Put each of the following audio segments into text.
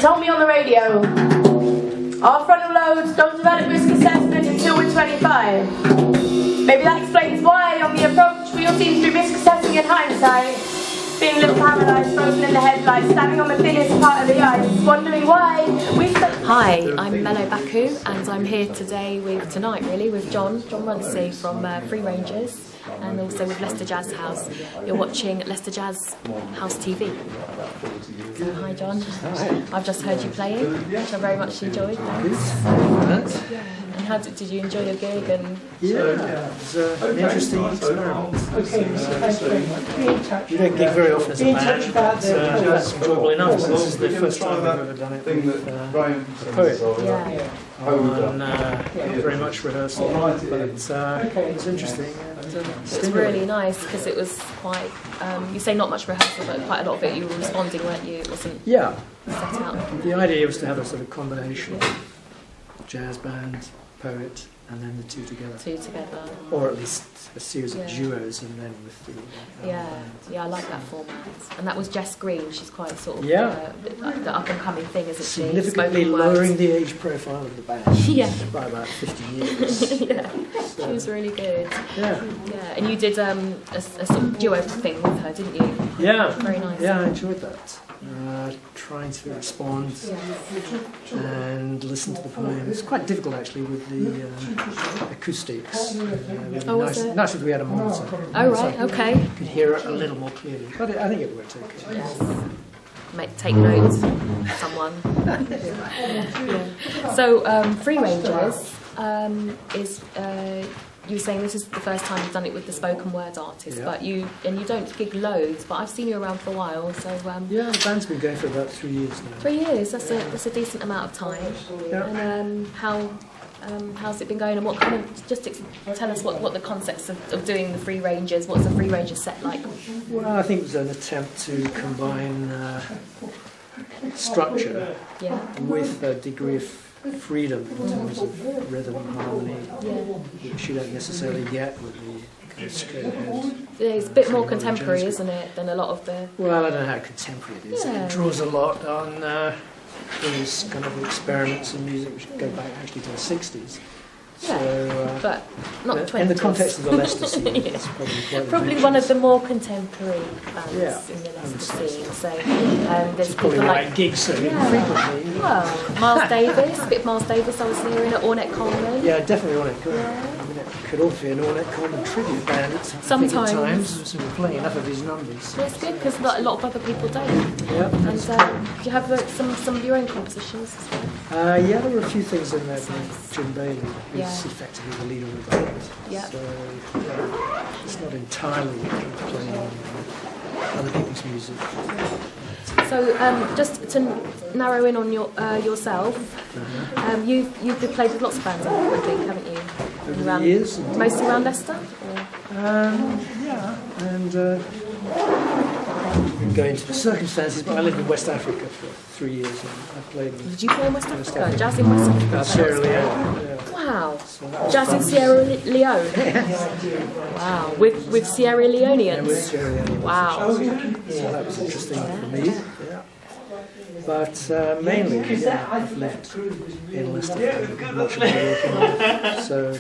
told me on the radio, our frontal lobes don't develop risk assessment until we're 25. Maybe that explains why, on the approach, we all seem to be risk assessing in hindsight. Being little paralysed, frozen in the headlights, standing on the thinnest part of the ice, wondering why we... Hi, I'm Mello Baku, and I'm here today with John Runcie from Free Rangers, and also with Leicester Jazz House. You're watching Leicester Jazz House TV. So, hi John. Hi. I've just heard you playing, which I very much enjoyed. Thanks. Yeah. And how did you enjoy your gig? And yeah, it was an interesting experiment. You don't gig very often as a band, but it was enjoyable enough. This is the first time I've ever done it with a poet. Yeah. On very much rehearsal, but it was interesting. It was really nice because it was quite, you say not much rehearsal, but quite a lot of it you were responding, weren't you? It wasn't set out. The idea was to have a sort of combination, jazz band, poet, and then the two together. Or at least a series of duos and then with the I like that format. And that was Jess Green, she's quite sort of the up and coming thing, isn't she? Significantly lowering the age profile of the band by about 50 years. She was really good. Yeah. And you did a sort of duo thing with her, didn't you? Yeah. Very nice. Yeah, I enjoyed that. Trying to respond and listen to the poem. It's quite difficult actually with the acoustics. Nice if we had a monitor. Oh right, okay. You could hear it a little more clearly, but I think it worked okay. Yes. Take notes, someone. So Free Rangers is. You were saying this is the first time you've done it with the spoken word artist, but you don't gig loads. But I've seen you around for a while, so yeah, the band's been going for about 3 years now. 3 years. That's a decent amount of time. Yeah. And how's it been going? And what kind of tell us what the concepts of doing the Free Rangers? What's the Free Rangers set like? Well, I think it was an attempt to combine structure with a degree of freedom in terms of rhythm and harmony, which you don't necessarily get with the kind of straight ahead. Yeah, it's a bit more contemporary, isn't it, than a lot of the... Well, I don't know how contemporary it is. It draws a lot on these kind of experiments in music which go back actually to the 60s. But not the 20s. In the context of the Leicester scene, it's probably one of the more contemporary bands in the Leicester scene. So there's probably people like gigs so frequently. Well, Miles Davis, a bit of Miles Davis I was hearing at Ornette Coleman. Yeah, definitely Ornette Coleman. I mean, it could also be an Ornette Coleman tribute band. Sometimes. At times, so we're playing enough of his numbers. Well, it's good because a lot of other people don't. Yeah. And do you have some of your own compositions as well? Yeah, there were a few things in there by Jim Bailey, who's effectively the leader of the band. Yeah. So it's not entirely playing other people's music. So just to narrow in on yourself, you've played with lots of bands, I think, haven't you? Over the years. Mostly around Leicester? And going into the circumstances, but I lived in West Africa for 3 years and I played with... Did you play in West Africa? Jazz in West Africa? Sierra Leone. Wow. Jazz in Sierra Leone? Wow. With Sierra Leoneans? Yeah, with Sierra Leoneans. Wow. So that was interesting for me. But mainly, I've lived in Leicester for much of my working life. So the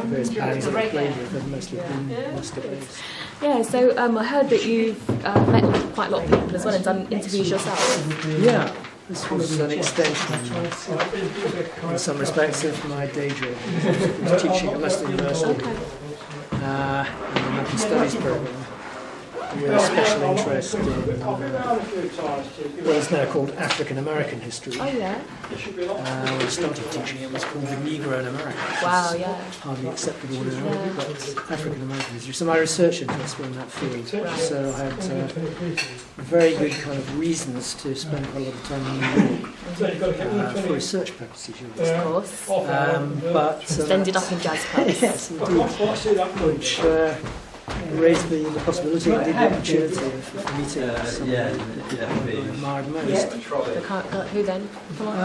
various bands that I've played with have mostly been Leicester based. Yeah, so I heard that you've met quite a lot of people as well and done interviews yourself. Yeah, this was an extension in some respects of my day job. I was teaching at Leicester University in the American Studies program with a special interest in what is now called African American history. Oh yeah? When I started teaching it was called the Negro in America. Wow, yeah. Hardly acceptable now, but African American history. So my research interests were in that field. So I had very good kind of reasons to spend quite a lot of time in New York for research purposes. Of course. But ended up in jazz clubs. Yes, indeed. Which raised the possibility, indeed the opportunity of meeting someone I admired most. Who then? Come on.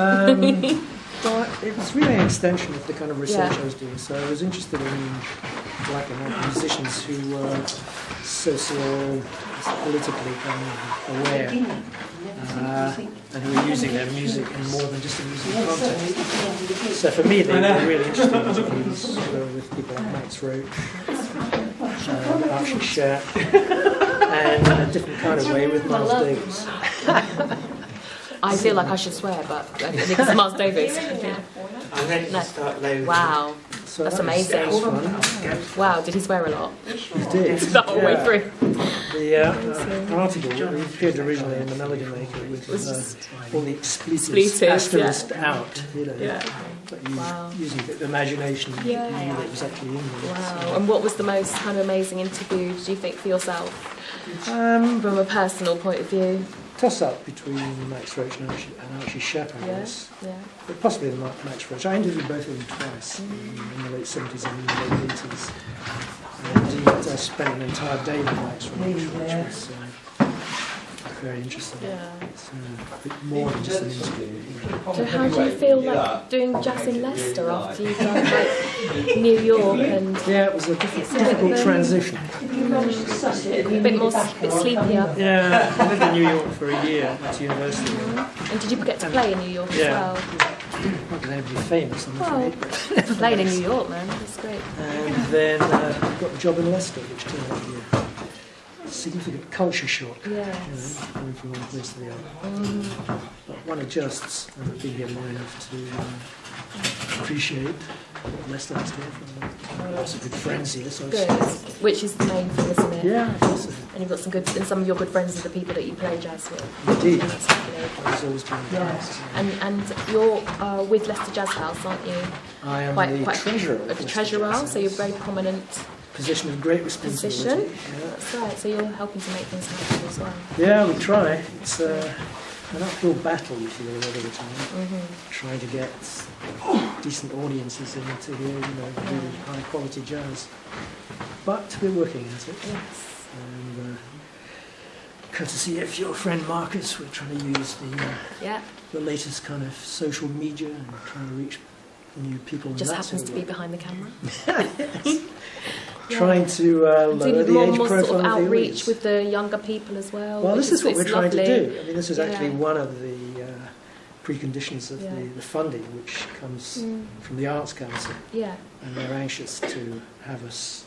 Well, it was really an extension of the kind of research I was doing. So I was interested in black and white musicians who were politically kind of aware and who were using their music in more than just a musical context. So for me, they were really interesting interviews with people like Max Roach, Archie Shack, and in a different kind of way with Miles Davis. I feel like I should swear, but because it's Miles Davis. I'm ready to start loading. Wow, So that's that amazing. was Wow, did he swear a lot? He did. The whole way through. The article appeared originally in the Melody Maker with all the expletives asterisked out, you know. But using a bit of imagination, you knew that it was actually in there. Wow. And what was the most kind of amazing interview, do you think, for yourself? From a personal point of view? Toss-up between Max Roach and Archie Shepp, I guess. But possibly Max Roach. I interviewed both of them twice, in the late 70s and in the late 80s. And indeed, I spent an entire day with Max Roach, which was very interesting. It's a bit more than just an interview. So how do you feel like doing jazz in Leicester after you've done like New York and... Yeah, it was a difficult transition. A bit more, bit sleepier. Yeah, I lived in New York for a year at university. And did you get to play in New York as well? Not that anybody famous, I'm afraid. But playing in New York, man, that's great. And then I got a job in Leicester, which turned out to be a significant culture shock. Yes. Going from one place to the other. But one adjusts, and I've been here long enough to appreciate what Leicester has to offer. Lots of good friends here, so good. Which is the main thing, isn't it? Yeah, I think so. And you've got some of your good friends are the people that you play jazz with. Indeed. And that's lovely. I was always playing jazz. And you're with Leicester Jazz House, aren't you? I am the treasurer. The treasurer, so you're a very prominent position of great responsibility. Position. Yeah. That's right. So you're helping to make things happen as well. Yeah, we try. It's an uphill battle, you feel, a lot of the time. Trying to get decent audiences in to hear, really high quality jazz. But we're working at it. Yes. And courtesy of your friend Marcus, we're trying to use the latest kind of social media and trying to reach new people. Just happens to be behind the camera. Yes. Trying to lower the age more profile sort of outreach of the audience. with the younger people as well. Well, this is what we're trying lovely. to do. I mean, this is actually one of the preconditions of the funding, which comes from the Arts Council. Yeah. And they're anxious to have us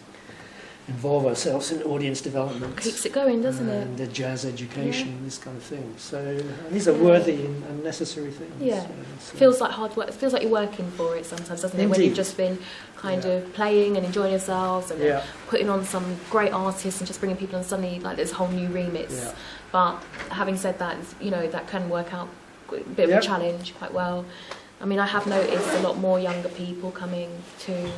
involve ourselves in audience development. Keeps it going, doesn't it? And jazz education, this kind of thing. So these are worthy and necessary things. Yeah. So. Feels like hard work. It feels like you're working for it sometimes, doesn't it? Indeed. When you've just been kind of playing and enjoying yourselves and putting on some great artists and just bringing people on suddenly like there's whole new remits. Yeah. But having said that, that can work out a bit of a challenge quite well. I mean, I have noticed a lot more younger people coming to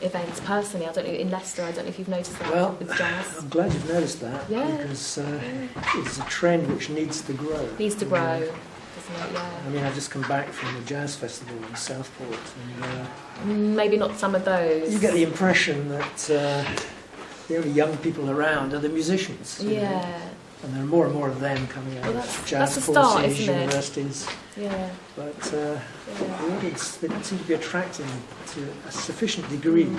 events personally. I don't know, in Leicester, I don't know if you've noticed that with jazz. I'm glad you've noticed that because it's a trend which needs to grow. Needs to grow, doesn't it? Yeah. I mean, I've just come back from the jazz festival in Southport and maybe not some of those. You get the impression that the only young people around are the musicians. Yeah. And there are more and more of them coming out of jazz that's a start, courses, isn't it? universities. Yeah. But the audience, they don't seem to be attracting to a sufficient degree.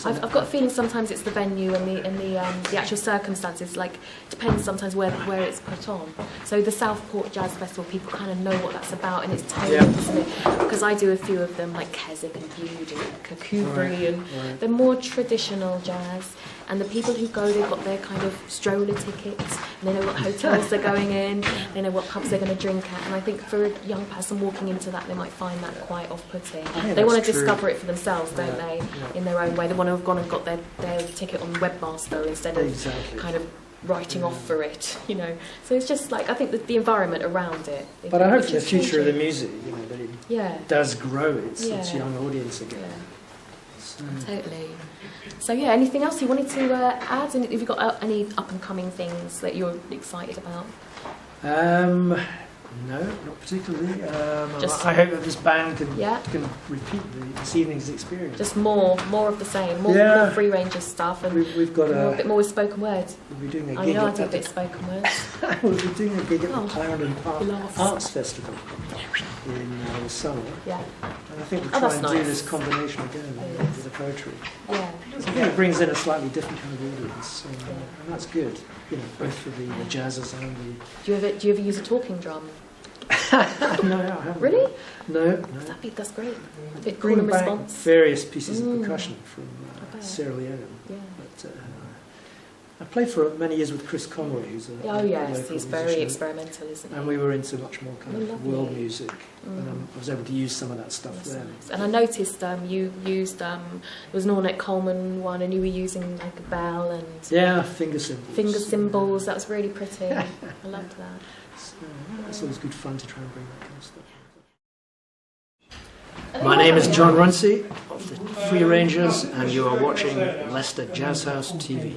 I've got a feeling sometimes it's the venue and the actual circumstances. Like, depends sometimes where it's put on. So the Southport Jazz Festival, people kind of know what that's about, and it's tailored, isn't it? Because I do a few of them, like Keswick and Bude and Kakubri, and they're more traditional jazz. And the people who go, they've got their kind of stroller tickets, and they know what hotels they're going in, they know what pubs they're going to drink at. And I think for a young person walking into that, they might find that quite off-putting. They want to discover it for themselves, don't they, in their own way. They want to have gone and got their ticket on Webmaster instead of kind of writing off for it, So it's just like, I think that the environment around it. But I hope for the future of the music, that it does grow its young audience again. Totally. So anything else you wanted to add? And have you got any up and coming things that you're excited about? No, not particularly. Just- I hope that this band can Yeah. repeat this evening's experience. Just more of the same, more Free Rangers stuff, and We've got a bit more with spoken word. We'll be doing a I gig know I at do a the bit spoken words. we'll be doing a gig at the Oh, Clarendon Park laughs. Arts Festival in the summer. Yeah, And I think we'll Oh, try that's and do nice. this combination again Yes. with the poetry. yeah. So I think it brings in a slightly different kind of audience, and that's good. You know, both for the jazzers and Do you ever use a talking drum? no, I haven't. Really? No. That's great. A bit call Bring and back response. various pieces of percussion from bet. Sierra Leone. Yeah. But, I played for many years with Chris Conway, who's a Oh yes, local he's very musician. experimental, isn't he? And we were into much more kind of Lovely. world music, and I was able to use some of that stuff That's then. nice. And I noticed you used there was an Ornette Coleman one, and you were using like a bell and Yeah, finger cymbals. finger cymbals. That was really pretty. I loved that. So, it's always good fun to try and bring that kind of stuff. My name is John Runcie of the Free Rangers, and you are watching Leicester Jazz House TV.